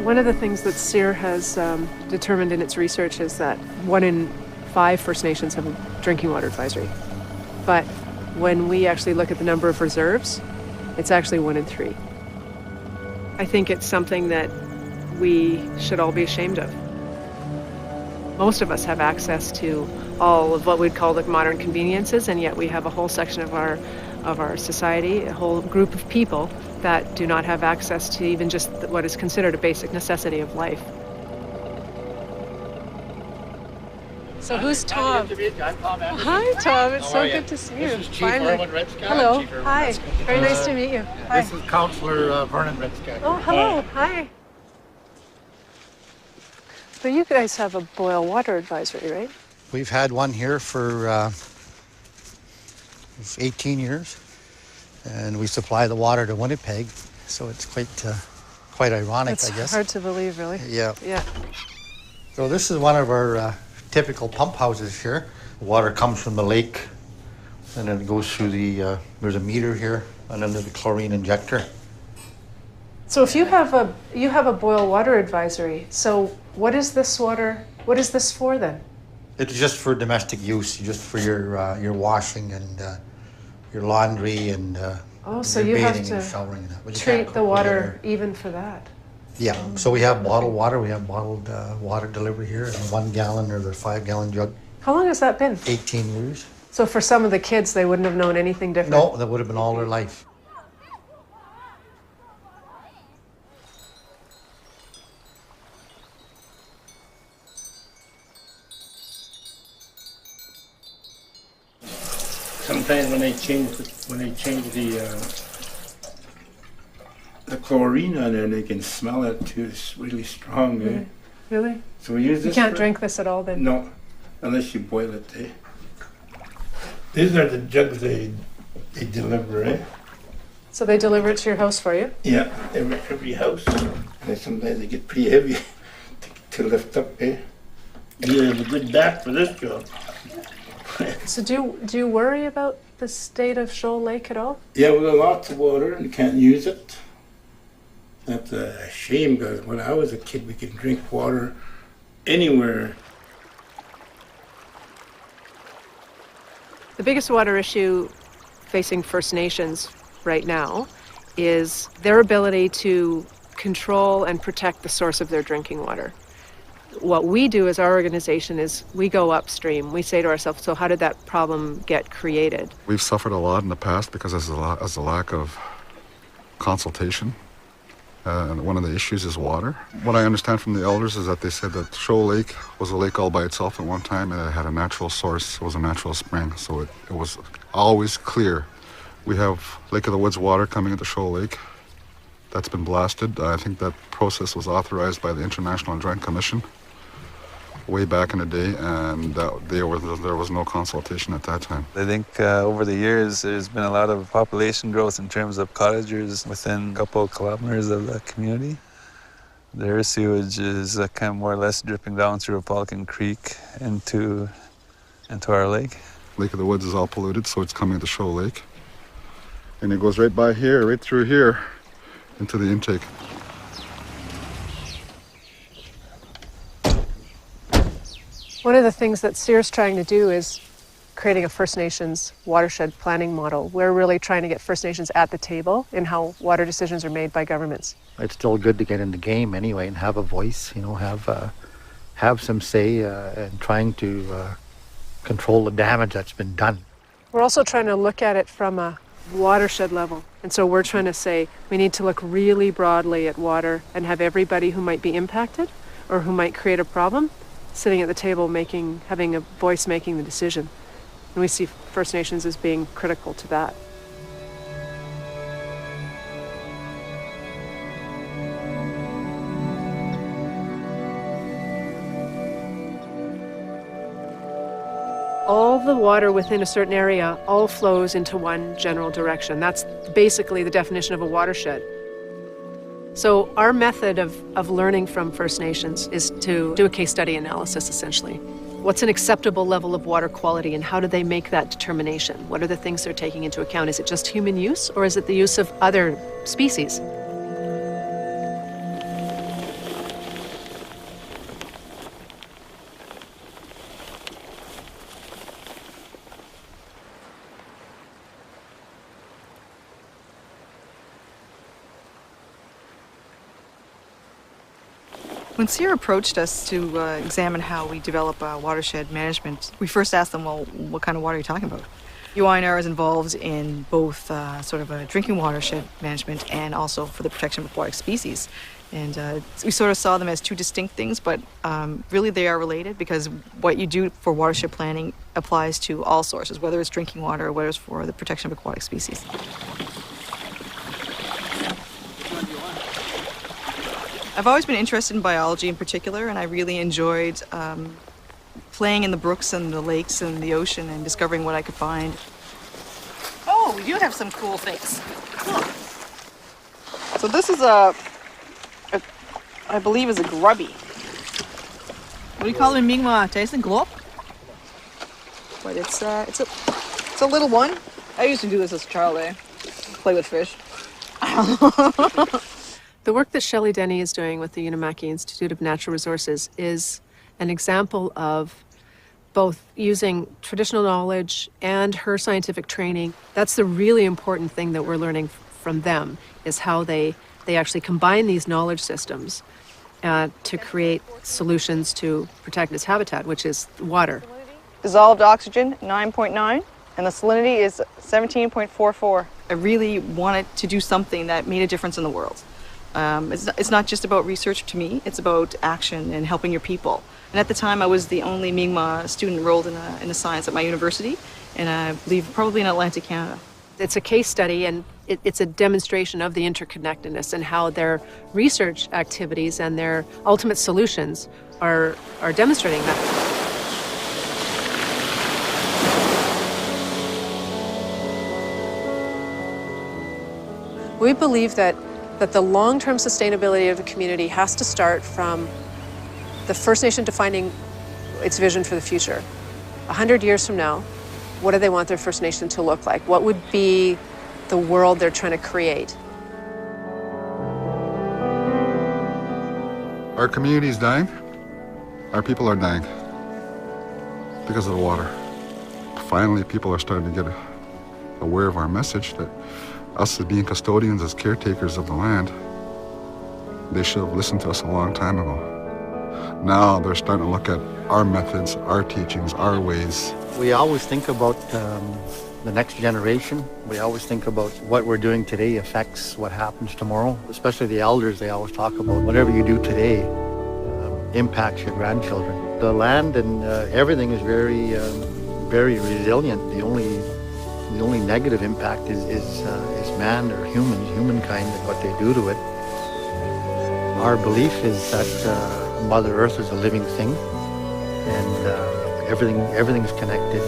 One of the things that CIER has determined in its research is that 1 in 5 First Nations have a drinking water advisory. But when we actually look at the number of reserves, it's actually 1 in 3. I think it's something that we should all be ashamed of. Most of us have access to all of what we'd call the modern conveniences, and yet we have a whole section of our society, a whole group of people that do not have access to even just what is considered a basic necessity of life. So who's Tom? I'm Tom Anderson. Hi, Tom. It's so good to see you. This is Chief Finally. Erwin Redskag. Hello. Chief Erwin Hi. Redskag. Very nice to meet you. Hi. This is Councillor Vernon Redskag. Oh, hello. Hi. So you guys have a boil water advisory, right? We've had one here for 18 years, and we supply the water to Winnipeg, so it's quite ironic, I guess. It's hard to believe, really. Yeah. Yeah. So this is one of our typical pump houses here. The water comes from the lake, and then it goes through there's a meter here, and then there's a chlorine injector. So if you have a boil water advisory, so what is this water? What is this for then? It's just for domestic use, just for your washing and your laundry and So your you have bathing and to showering. But you treat can't the cook with water it. even for that. Yeah, so we have bottled water. We have bottled water delivery here in 1 gallon or the 5 gallon jug. How long has that been? 18 years. So for some of the kids, they wouldn't have known anything different. No, that would have been all their life. Sometimes when they change the chlorine on there, they can smell it too. It's really strong. Eh? Really? So we use this. You can't drink this at all then? No, unless you boil it. Eh? These are the jugs they deliver. Eh? So they deliver it to your house for you? Yeah, every house. And sometimes they get pretty heavy to lift up. Eh? You have a good back for this job. So do you worry about the state of Shoal Lake at all? Yeah, we got lots of water and can't use it. That's a shame because when I was a kid, we could drink water anywhere. The biggest water issue facing First Nations right now is their ability to control and protect the source of their drinking water. What we do as our organization is we go upstream. We say to ourselves, so how did that problem get created? We've suffered a lot in the past because there's a lack of consultation. And one of the issues is water. What I understand from the elders is that they said that Shoal Lake was a lake all by itself at one time, and it had a natural source. It was a natural spring, so it was always clear. We have Lake of the Woods water coming into Shoal Lake. That's been blasted. I think that process was authorized by the International Joint Commission way back in the day, and there was no consultation at that time. I think over the years there's been a lot of population growth in terms of cottagers within a couple of kilometers of the community. Their sewage is kind of more or less dripping down through Republican Creek into our lake. Lake of the Woods is all polluted, so it's coming to Shoal Lake. And it goes right by here, right through here, into the intake. One of the things that CIER's trying to do is creating a First Nations watershed planning model. We're really trying to get First Nations at the table in how water decisions are made by governments. It's still good to get in the game anyway and have a voice, have some say in trying to control the damage that's been done. We're also trying to look at it from a watershed level. And so we're trying to say we need to look really broadly at water and have everybody who might be impacted or who might create a problem sitting at the table having a voice making the decision. And we see First Nations as being critical to that. All the water within a certain area all flows into one general direction. That's basically the definition of a watershed. So our method of learning from First Nations is to do a case study analysis, essentially. What's an acceptable level of water quality and how do they make that determination? What are the things they're taking into account? Is it just human use or is it the use of other species? When CIER approached us to examine how we develop watershed management, we first asked them, well, what kind of water are you talking about? UINR is involved in both sort of a drinking watershed management and also for the protection of aquatic species. And we sort of saw them as two distinct things, but really they are related because what you do for watershed planning applies to all sources, whether it's drinking water or whether it's for the protection of aquatic species. I've always been interested in biology in particular, and I really enjoyed playing in the brooks and the lakes and the ocean and discovering what I could find. Oh, we do have some cool things. Huh. So this is I believe is a grubby. What do you call them in Mi'kmaq? Tyson glop? But it's a little one. I used to do this as a child, play with fish. The work that Shelley Denny is doing with the Unamaki Institute of Natural Resources is an example of both using traditional knowledge and her scientific training. That's the really important thing that we're learning from them, is how they actually combine these knowledge systems to create solutions to protect its habitat, which is water. Dissolved oxygen, 9.9, and the salinity is 17.44. I really wanted to do something that made a difference in the world. It's not just about research to me, it's about action and helping your people. And at the time, I was the only Mi'kmaq student enrolled in a science at my university, and I believe probably in Atlantic Canada. It's a case study, and it's a demonstration of the interconnectedness and how their research activities and their ultimate solutions are demonstrating that. We believe that the long-term sustainability of the community has to start from the First Nation defining its vision for the future. 100 years from now, what do they want their First Nation to look like? What would be the world they're trying to create? Our community is dying. Our people are dying because of the water. Finally, people are starting to get aware of our message that us as being custodians, as caretakers of the land, they should have listened to us a long time ago. Now they're starting to look at our methods, our teachings, our ways. We always think about the next generation. We always think about what we're doing today affects what happens tomorrow. Especially the elders, they always talk about whatever you do today impacts your grandchildren. The land and everything is very resilient. The only negative impact is man or humankind and what they do to it. Our belief is that Mother Earth is a living thing, and everything's connected.